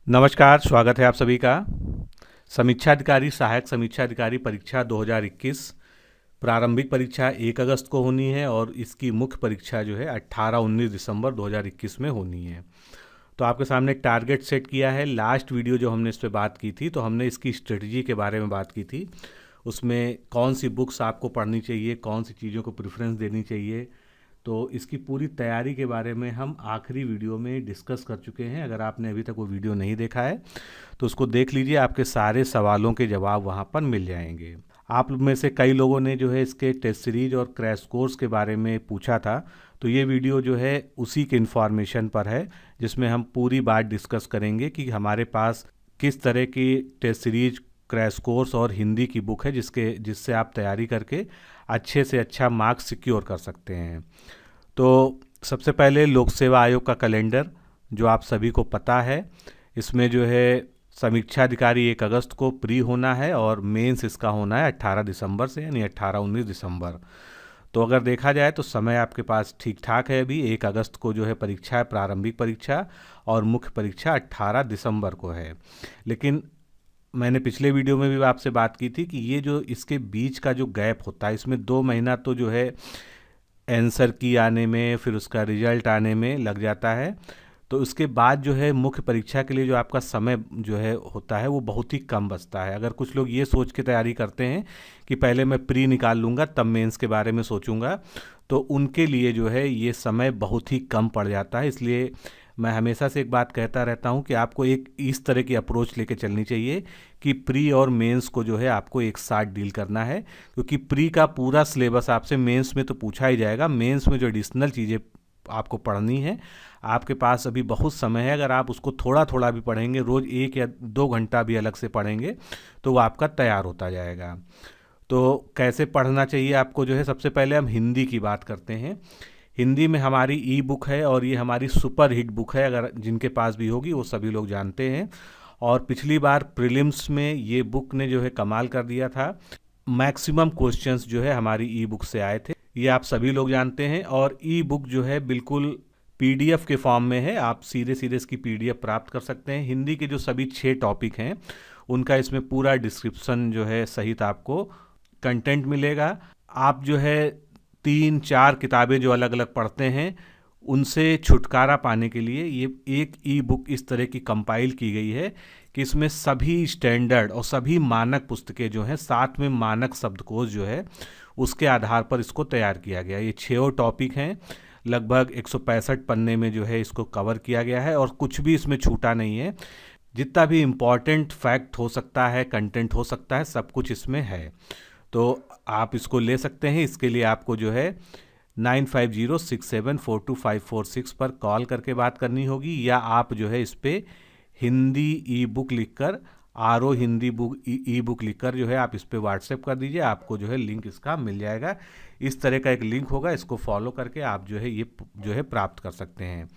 नमस्कार, स्वागत है आप सभी का। समीक्षा अधिकारी सहायक समीक्षा अधिकारी परीक्षा 2021 प्रारंभिक परीक्षा 1 अगस्त को होनी है और इसकी मुख्य परीक्षा जो है 18-19 दिसंबर 2021 में होनी है। तो आपके सामने एक टारगेट सेट किया है। लास्ट वीडियो जो हमने इस पे बात की थी तो हमने इसकी स्ट्रेटजी के बारे में बात की थी। उसमें कौन सी बुक्स आपको पढ़नी चाहिए, कौन सी चीज़ों को प्रेफरेंस देनी चाहिए, तो इसकी पूरी तैयारी के बारे में हम आखिरी वीडियो में डिस्कस कर चुके हैं। अगर आपने अभी तक वो वीडियो नहीं देखा है तो उसको देख लीजिए, आपके सारे सवालों के जवाब वहाँ पर मिल जाएंगे। आप में से कई लोगों ने जो है इसके टेस्ट सीरीज और क्रैश कोर्स के बारे में पूछा था, तो ये वीडियो जो है उसी के इन्फॉर्मेशन पर है, जिसमें हम पूरी बात डिस्कस करेंगे कि हमारे पास किस तरह की टेस्ट सीरीज, क्रैश कोर्स और हिंदी की बुक है जिससे आप तैयारी करके अच्छे से अच्छा मार्क्स सिक्योर कर सकते हैं। तो सबसे पहले लोक सेवा आयोग का कैलेंडर जो आप सभी को पता है, इसमें जो है समीक्षा अधिकारी 1 अगस्त को प्री होना है और मेंस इसका होना है 18 दिसंबर से, यानी 18-19 दिसंबर। तो अगर देखा जाए तो समय आपके पास ठीक ठाक है। अभी 1 अगस्त को जो है परीक्षा है, प्रारंभिक परीक्षा, और मुख्य परीक्षा 18 दिसंबर को है। लेकिन मैंने पिछले वीडियो में भी आपसे बात की थी कि ये जो इसके बीच का जो गैप होता है, इसमें 2 महीना तो जो है आंसर की आने में, फिर उसका रिजल्ट आने में लग जाता है। तो उसके बाद जो है मुख्य परीक्षा के लिए जो आपका समय जो है होता है वो बहुत ही कम बचता है। अगर कुछ लोग ये सोच के तैयारी करते हैं कि पहले मैं प्री निकाल लूँगा तब मेंस के बारे में सोचूंगा, तो उनके लिए जो है ये समय बहुत ही कम पड़ जाता है। इसलिए मैं हमेशा से एक बात कहता रहता हूँ कि आपको एक इस तरह की अप्रोच लेके चलनी चाहिए कि प्री और मेंस को जो है आपको एक साथ डील करना है, क्योंकि प्री का पूरा सिलेबस आपसे मेंस में तो पूछा ही जाएगा। मेंस में जो एडिशनल चीज़ें आपको पढ़नी है, आपके पास अभी बहुत समय है। अगर आप उसको थोड़ा थोड़ा भी पढ़ेंगे, रोज़ 1 या 2 घंटा भी अलग से पढ़ेंगे, तो वो आपका तैयार होता जाएगा। तो कैसे पढ़ना चाहिए आपको जो है, सबसे पहले हम हिंदी की बात करते हैं। हिंदी में हमारी ई बुक है और ये हमारी सुपर हिट बुक है। अगर जिनके पास भी होगी वो सभी लोग जानते हैं। और पिछली बार प्रीलिम्स में ये बुक ने जो है कमाल कर दिया था। मैक्सिमम क्वेश्चंस जो है हमारी ई बुक से आए थे, ये आप सभी लोग जानते हैं। और ई बुक जो है बिल्कुल पीडीएफ के फॉर्म में है, आप सीधे सीधे इसकी पीडीएफ प्राप्त कर सकते हैं। हिंदी के जो सभी 6 टॉपिक हैं उनका इसमें पूरा डिस्क्रिप्शन जो है सहित आपको कंटेंट मिलेगा। आप जो है 3-4 किताबें जो अलग अलग पढ़ते हैं उनसे छुटकारा पाने के लिए ये एक ई बुक इस तरह की कंपाइल की गई है कि इसमें सभी स्टैंडर्ड और सभी मानक पुस्तकें जो हैं, साथ में मानक शब्दकोश जो है उसके आधार पर इसको तैयार किया गया। ये 6 टॉपिक हैं, लगभग 165 पन्ने में जो है इसको कवर किया गया है और कुछ भी इसमें छूटा नहीं है। जितना भी इम्पॉर्टेंट फैक्ट हो सकता है, कंटेंट हो सकता है, सब कुछ इसमें है। तो आप इसको ले सकते हैं। इसके लिए आपको जो है 9506742546 पर कॉल करके बात करनी होगी, या आप जो है इस पर हिंदी ई बुक लिखकर, आर ओ हिंदी बुक ई बुक लिखकर जो है आप इस पर व्हाट्सएप कर दीजिए, आपको जो है लिंक इसका मिल जाएगा। इस तरह का एक लिंक होगा, इसको फॉलो करके आप जो है ये जो है प्राप्त कर सकते हैं।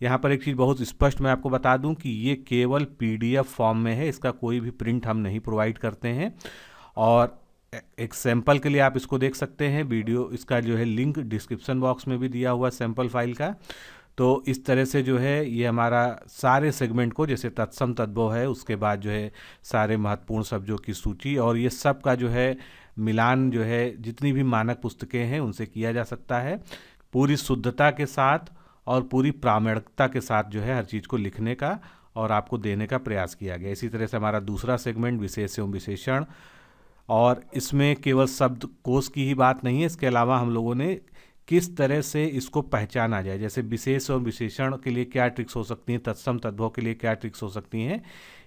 यहाँ पर एक चीज़ बहुत स्पष्ट मैं आपको बता दूं कि ये केवल पीडीएफ फॉर्म में है, इसका कोई भी प्रिंट हम नहीं प्रोवाइड करते हैं। और एक सैंपल के लिए आप इसको देख सकते हैं, वीडियो इसका जो है लिंक डिस्क्रिप्शन बॉक्स में भी दिया हुआ सैंपल फाइल का। तो इस तरह से जो है ये हमारा सारे सेगमेंट को, जैसे तत्सम तद्भव है, उसके बाद जो है सारे महत्वपूर्ण शब्दों की सूची, और ये सब का जो है मिलान जो है जितनी भी मानक पुस्तकें हैं उनसे किया जा सकता है, पूरी शुद्धता के साथ और पूरी प्रामाणिकता के साथ जो है हर चीज़ को लिखने का और आपको देने का प्रयास किया गया। इसी तरह से हमारा दूसरा सेगमेंट विशेष एवं विशेषण, और इसमें केवल शब्दकोश की ही बात नहीं है, इसके अलावा हम लोगों ने किस तरह से इसको पहचाना जाए, जैसे विशेष और विशेषण के लिए क्या ट्रिक्स हो सकती हैं, तत्सम तद्भव के लिए क्या ट्रिक्स हो सकती हैं,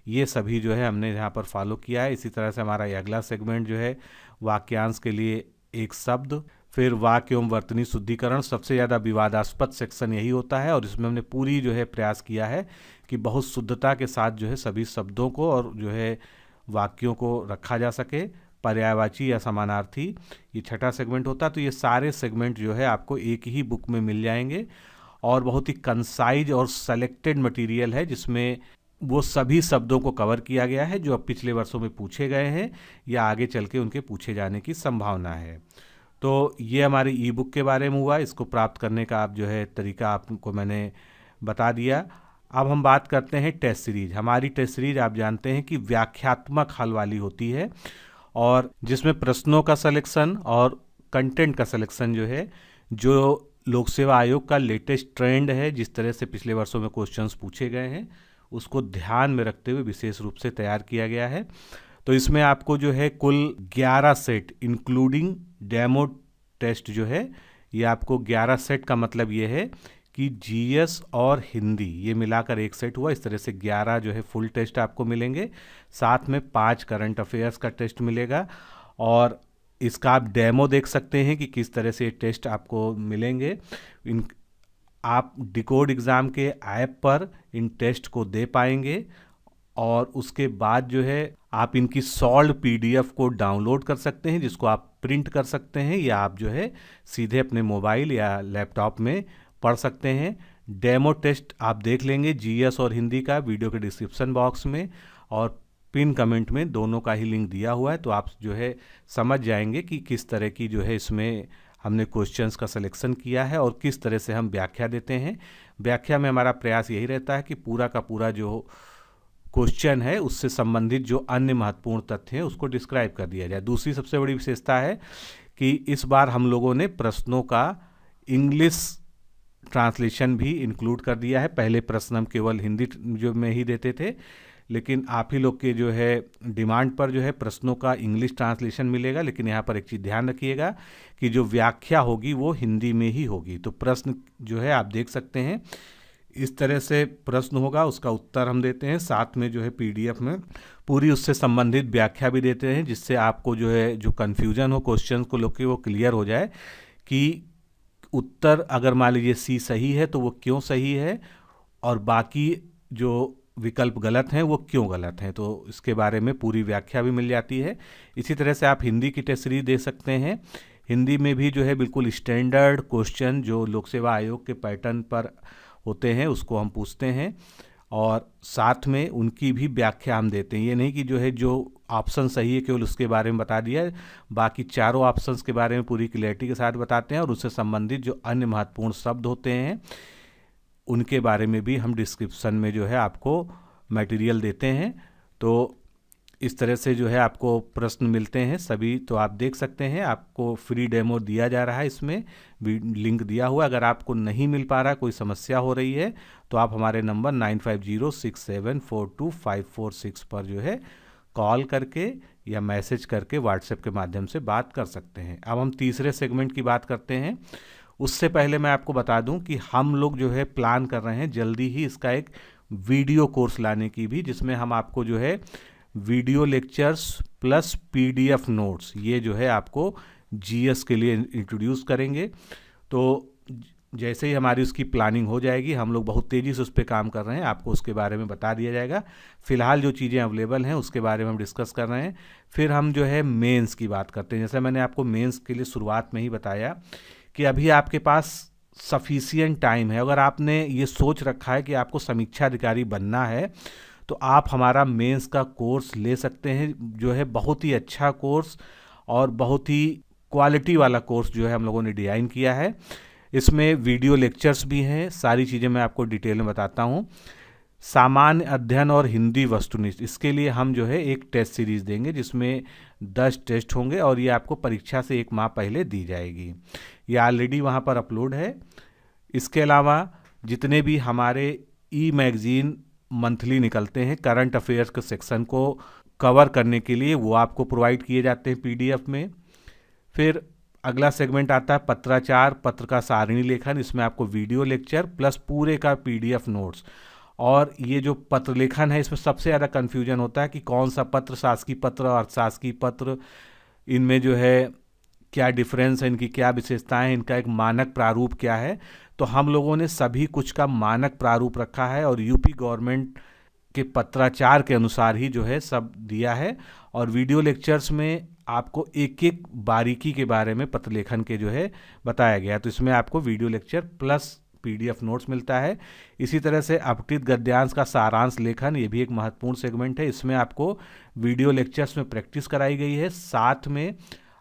ये सभी जो है हमने यहाँ पर फॉलो किया है। इसी तरह से हमारा ये अगला सेगमेंट जो है वाक्यांश के लिए एक शब्द, फिर वाक्य एवं वर्तनी शुद्धिकरण, सबसे ज़्यादा विवादास्पद सेक्शन यही होता है, और इसमें हमने पूरी जो है प्रयास किया है कि बहुत शुद्धता के साथ जो है सभी शब्दों को और जो है वाक्यों को रखा जा सके। पर्यायवाची या समानार्थी ये 6ठा सेगमेंट होता है। तो ये सारे सेगमेंट जो है आपको एक ही बुक में मिल जाएंगे, और बहुत ही कंसाइज और सेलेक्टेड मटेरियल है जिसमें वो सभी शब्दों को कवर किया गया है जो अब पिछले वर्षों में पूछे गए हैं या आगे चल के उनके पूछे जाने की संभावना है। तो ये हमारी ई बुक के बारे में हुआ। इसको प्राप्त करने का आप जो है तरीका आपको मैंने बता दिया। अब हम बात करते हैं टेस्ट सीरीज। हमारी टेस्ट सीरीज आप जानते हैं कि व्याख्यात्मक हल वाली होती है और जिसमें प्रश्नों का सिलेक्शन और कंटेंट का सिलेक्शन जो है, जो लोक सेवा आयोग का लेटेस्ट ट्रेंड है, जिस तरह से पिछले वर्षों में क्वेश्चंस पूछे गए हैं, उसको ध्यान में रखते हुए विशेष रूप से तैयार किया गया है। तो इसमें आपको जो है कुल 11 सेट इंक्लूडिंग डेमो टेस्ट जो है, ये आपको 11 सेट का मतलब ये है कि जीएस और हिंदी ये मिलाकर एक सेट हुआ। इस तरह से 11 जो है फुल टेस्ट आपको मिलेंगे, साथ में 5 करंट अफेयर्स का टेस्ट मिलेगा और इसका आप डेमो देख सकते हैं कि किस तरह से ये टेस्ट आपको मिलेंगे। आप डिकोड एग्ज़ाम के ऐप पर इन टेस्ट को दे पाएंगे और उसके बाद जो है आप इनकी सॉल्व पीडीएफ को डाउनलोड कर सकते हैं, जिसको आप प्रिंट कर सकते हैं या आप जो है सीधे अपने मोबाइल या लैपटॉप में पढ़ सकते हैं। डेमो टेस्ट आप देख लेंगे जीएस और हिंदी का वीडियो के डिस्क्रिप्शन बॉक्स में और पिन कमेंट में दोनों का ही लिंक दिया हुआ है, तो आप जो है समझ जाएंगे कि किस तरह की जो है इसमें हमने क्वेश्चंस का सिलेक्शन किया है और किस तरह से हम व्याख्या देते हैं। व्याख्या में हमारा प्रयास यही रहता है कि पूरा का पूरा जो क्वेश्चन है उससे संबंधित जो अन्य महत्वपूर्ण तथ्य हैं उसको डिस्क्राइब कर दिया जाए। दूसरी सबसे बड़ी विशेषता है कि इस बार हम लोगों ने प्रश्नों का इंग्लिश ट्रांसलेशन भी इंक्लूड कर दिया है। पहले प्रश्न हम केवल हिंदी जो में ही देते थे, लेकिन आप ही लोग के जो है डिमांड पर जो है प्रश्नों का इंग्लिश ट्रांसलेशन मिलेगा। लेकिन यहाँ पर एक चीज़ ध्यान रखिएगा कि जो व्याख्या होगी वो हिंदी में ही होगी। तो प्रश्न जो है आप देख सकते हैं इस तरह से प्रश्न होगा, उसका उत्तर हम देते हैं, साथ में जो है पीडीएफ में पूरी उससे संबंधित व्याख्या भी देते हैं, जिससे आपको जो है जो कन्फ्यूजन हो क्वेश्चन को लेकर वो क्लियर हो जाए कि उत्तर अगर मान लीजिए सी सही है तो वो क्यों सही है और बाकी जो विकल्प गलत हैं वो क्यों गलत हैं। तो इसके बारे में पूरी व्याख्या भी मिल जाती है। इसी तरह से आप हिंदी की टेस्ट सीरीज दे सकते हैं। हिंदी में भी जो है बिल्कुल स्टैंडर्ड क्वेश्चन जो लोक सेवा आयोग के पैटर्न पर होते हैं उसको हम पूछते हैं और साथ में उनकी भी व्याख्या हम देते हैं। ये नहीं कि जो है जो ऑप्शन सही है केवल उसके बारे में बता दिया, बाकी चारों ऑप्शंस के बारे में पूरी क्लैरिटी के साथ बताते हैं और उससे संबंधित जो अन्य महत्वपूर्ण शब्द होते हैं उनके बारे में भी हम डिस्क्रिप्शन में जो है आपको मटेरियल देते हैं। तो इस तरह से जो है आपको प्रश्न मिलते हैं सभी, तो आप देख सकते हैं आपको फ्री डेमो दिया जा रहा है, इसमें भी लिंक दिया हुआ। अगर आपको नहीं मिल पा रहा, कोई समस्या हो रही है, तो आप हमारे नंबर 9506742546 पर जो है कॉल करके या मैसेज करके व्हाट्सएप के माध्यम से बात कर सकते हैं। अब हम तीसरे सेगमेंट की बात करते हैं। उससे पहले मैं आपको बता दूं कि हम लोग जो है प्लान कर रहे हैं जल्दी ही इसका एक वीडियो कोर्स लाने की भी, जिसमें हम आपको जो है video lectures plus PDF notes ये जो है आपको जीएस के लिए इंट्रोड्यूस करेंगे। तो जैसे ही हमारी उसकी प्लानिंग हो जाएगी, हम लोग बहुत तेज़ी से उस पर काम कर रहे हैं, आपको उसके बारे में बता दिया जाएगा। फिलहाल जो चीज़ें अवेलेबल हैं उसके बारे में हम डिस्कस कर रहे हैं। फिर हम जो है मेंस की बात करते हैं। जैसे मैंने आपको मेंस के लिए शुरुआत में ही बताया कि अभी आपके पास सफिशिएंट टाइम है। अगर आपने ये सोच रखा है कि आपको समीक्षा अधिकारी बनना है तो आप हमारा मेंस का कोर्स ले सकते हैं, जो है बहुत ही अच्छा कोर्स और बहुत ही क्वालिटी वाला कोर्स जो है हम लोगों ने डिज़ाइन किया है। इसमें वीडियो लेक्चर्स भी हैं, सारी चीज़ें मैं आपको डिटेल में बताता हूँ। सामान्य अध्ययन और हिंदी वस्तुनिष्ठ, इसके लिए हम जो है एक टेस्ट सीरीज़ देंगे जिसमें 10 टेस्ट होंगे और ये आपको परीक्षा से 1 माह पहले दी जाएगी। ये ऑलरेडी वहाँ पर अपलोड है। इसके अलावा जितने भी हमारे ई मैगज़ीन मंथली निकलते हैं करंट अफेयर्स के सेक्शन को कवर करने के लिए, वो आपको प्रोवाइड किए जाते हैं पीडीएफ में। फिर अगला सेगमेंट आता है पत्राचार, पत्र का सारणी लेखन। इसमें आपको वीडियो लेक्चर प्लस पूरे का पीडीएफ नोट्स। और ये जो पत्र लेखन है इसमें सबसे ज़्यादा कन्फ्यूजन होता है कि कौन सा पत्र शासकीय पत्र और अशासकीय पत्र, इनमें जो है क्या डिफरेंस है, इनकी क्या विशेषताएं, इनका एक मानक प्रारूप क्या है। तो हम लोगों ने सभी कुछ का मानक प्रारूप रखा है और यूपी गवर्नमेंट के पत्राचार के अनुसार ही जो है सब दिया है। और वीडियो लेक्चर्स में आपको एक एक बारीकी के बारे में पत्र लेखन के जो है बताया गया है। तो इसमें आपको video lecture plus PDF notes मिलता है। इसी तरह से अपठित गद्यांश का सारांश लेखन, ये भी एक महत्वपूर्ण सेगमेंट है। इसमें आपको वीडियो लेक्चर्स में प्रैक्टिस कराई गई है, साथ में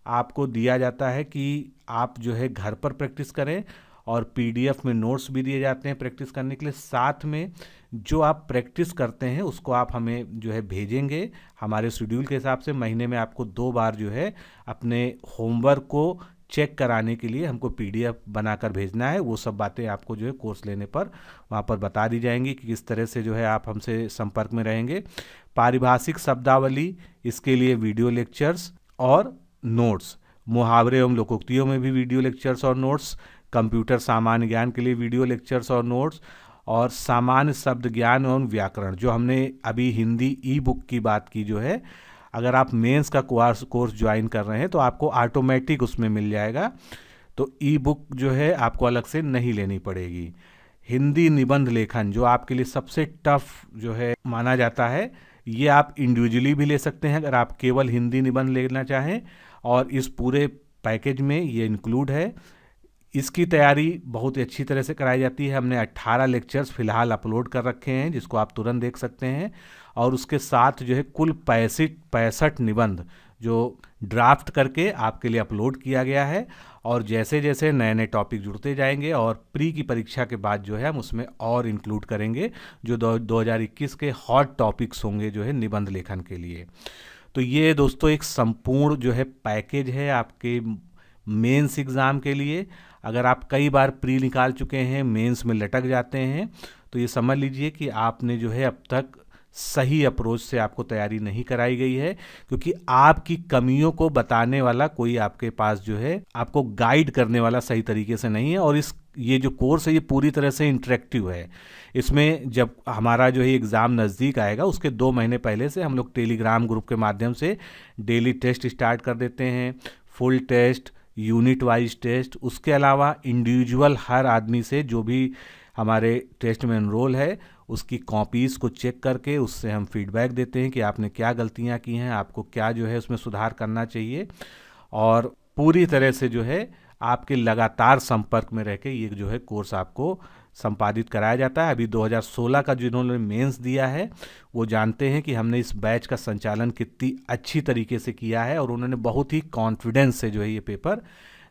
आपको दिया जाता है कि आप जो है घर पर प्रैक्टिस करें और पीडीएफ में नोट्स भी दिए जाते हैं प्रैक्टिस करने के लिए। साथ में जो आप प्रैक्टिस करते हैं उसको आप हमें जो है भेजेंगे हमारे शेड्यूल के हिसाब से। महीने में आपको 2 बार जो है अपने होमवर्क को चेक कराने के लिए हमको पीडीएफ बनाकर भेजना है। वो सब बातें आपको जो है कोर्स लेने पर वहाँ पर बता दी जाएंगी कि किस तरह से जो है आप हमसे संपर्क में रहेंगे। पारिभाषिक शब्दावली, इसके लिए वीडियो लेक्चर्स और नोट्स, मुहावरे एवं लोकोक्तियों में भी वीडियो लेक्चर्स और नोट्स, कंप्यूटर सामान्य ज्ञान के लिए वीडियो लेक्चर्स और नोट्स, और सामान्य शब्द ज्ञान एवं व्याकरण, जो हमने अभी हिंदी ई बुक की बात की जो है, अगर आप मेंस का कोर्स ज्वाइन कर रहे हैं तो आपको ऑटोमेटिक उसमें मिल जाएगा, तो ई बुक जो है आपको अलग से नहीं लेनी पड़ेगी। हिंदी निबंध लेखन, जो आपके लिए सबसे टफ जो है माना जाता है, ये आप इंडिविजुअली भी ले सकते हैं अगर आप केवल हिंदी निबंध लेना चाहें, और इस पूरे पैकेज में ये इंक्लूड है। इसकी तैयारी बहुत ही अच्छी तरह से कराई जाती है। हमने 18 लेक्चर्स फिलहाल अपलोड कर रखे हैं जिसको आप तुरंत देख सकते हैं, और उसके साथ जो है कुल 65 निबंध जो ड्राफ्ट करके आपके लिए अपलोड किया गया है। और जैसे जैसे नए नए टॉपिक जुड़ते जाएंगे और प्री की परीक्षा के बाद जो है हम उसमें और इंक्लूड करेंगे जो 2021 के हॉट टॉपिक्स होंगे जो है निबंध लेखन के लिए। तो ये दोस्तों एक संपूर्ण जो है पैकेज है आपके मेंस एग्ज़ाम के लिए। अगर आप कई बार प्री निकाल चुके हैं, मेंस में लटक जाते हैं, तो ये समझ लीजिए कि आपने जो है अब तक सही अप्रोच से आपको तैयारी नहीं कराई गई है, क्योंकि आपकी कमियों को बताने वाला कोई आपके पास जो है आपको गाइड करने वाला सही तरीके से नहीं है। और ये जो कोर्स है ये पूरी तरह से इंटरेक्टिव है। इसमें जब हमारा जो है एग्ज़ाम नज़दीक आएगा उसके 2 महीने पहले से हम लोग टेलीग्राम ग्रुप के माध्यम से डेली टेस्ट स्टार्ट कर देते हैं, full test, unit wise test, उसके अलावा इंडिविजुअल हर आदमी से जो भी हमारे टेस्ट में एनरोल है उसकी कॉपीज़ को चेक करके उससे हम फीडबैक देते हैं कि आपने क्या गलतियां की हैं, आपको क्या जो है उसमें सुधार करना चाहिए। और पूरी तरह से जो है आपके लगातार संपर्क में रह के ये जो है कोर्स आपको संपादित कराया जाता है। अभी 2016 का जिन्होंने मेंस दिया है वो जानते हैं कि हमने इस बैच का संचालन कितनी अच्छी तरीके से किया है, और उन्होंने बहुत ही कॉन्फिडेंस से जो है ये पेपर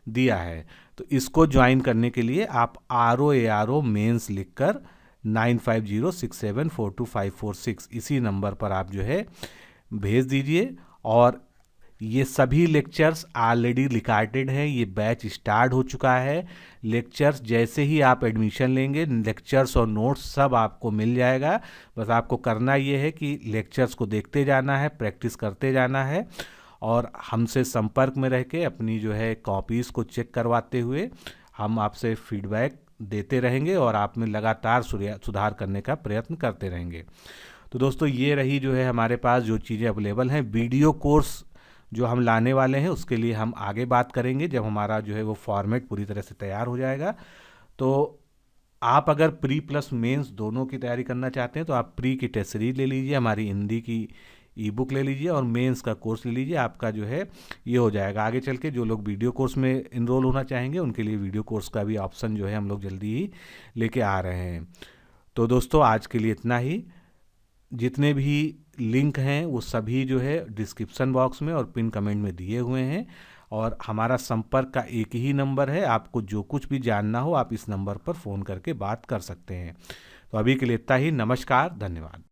दिया है। तो इसको ज्वाइन करने के लिए आप ROARO मेंस लिखकर 9506742546 इसी नंबर पर आप जो है भेज दीजिए। और ये सभी लेक्चर्स ऑलरेडी रिकॉर्डेड हैं, ये बैच स्टार्ट हो चुका है। लेक्चर्स जैसे ही आप एडमिशन लेंगे लेक्चर्स और नोट्स सब आपको मिल जाएगा। बस आपको करना ये है कि लेक्चर्स को देखते जाना है, प्रैक्टिस करते जाना है, और हमसे संपर्क में रह के अपनी जो है कॉपीज़ को चेक करवाते हुए हम आपसे फीडबैक देते रहेंगे और आप में लगातार सुधार करने का प्रयत्न करते रहेंगे। तो दोस्तों ये रही जो है हमारे पास जो चीज़ें अवेलेबल हैं। वीडियो कोर्स जो हम लाने वाले हैं उसके लिए हम आगे बात करेंगे जब हमारा जो है वो फॉर्मेट पूरी तरह से तैयार हो जाएगा। तो आप अगर प्री प्लस मेंस दोनों की तैयारी करना चाहते हैं तो आप प्री की टेस्ट सीरीज ले लीजिए, हमारी हिंदी की ई बुक ले लीजिए और मेंस का कोर्स ले लीजिए। आपका जो है ये हो जाएगा। आगे चल के जो लोग वीडियो कोर्स में इनरोल होना चाहेंगे उनके लिए वीडियो कोर्स का भी ऑप्शन जो है हम लोग जल्दी ही लेके आ रहे हैं। तो दोस्तों आज के लिए इतना ही। जितने भी लिंक हैं वो सभी जो है डिस्क्रिप्शन बॉक्स में और पिन कमेंट में दिए हुए हैं, और हमारा संपर्क का एक ही नंबर है। आपको जो कुछ भी जानना हो आप इस नंबर पर फ़ोन करके बात कर सकते हैं। तो अभी के लिए इतना ही। नमस्कार, धन्यवाद।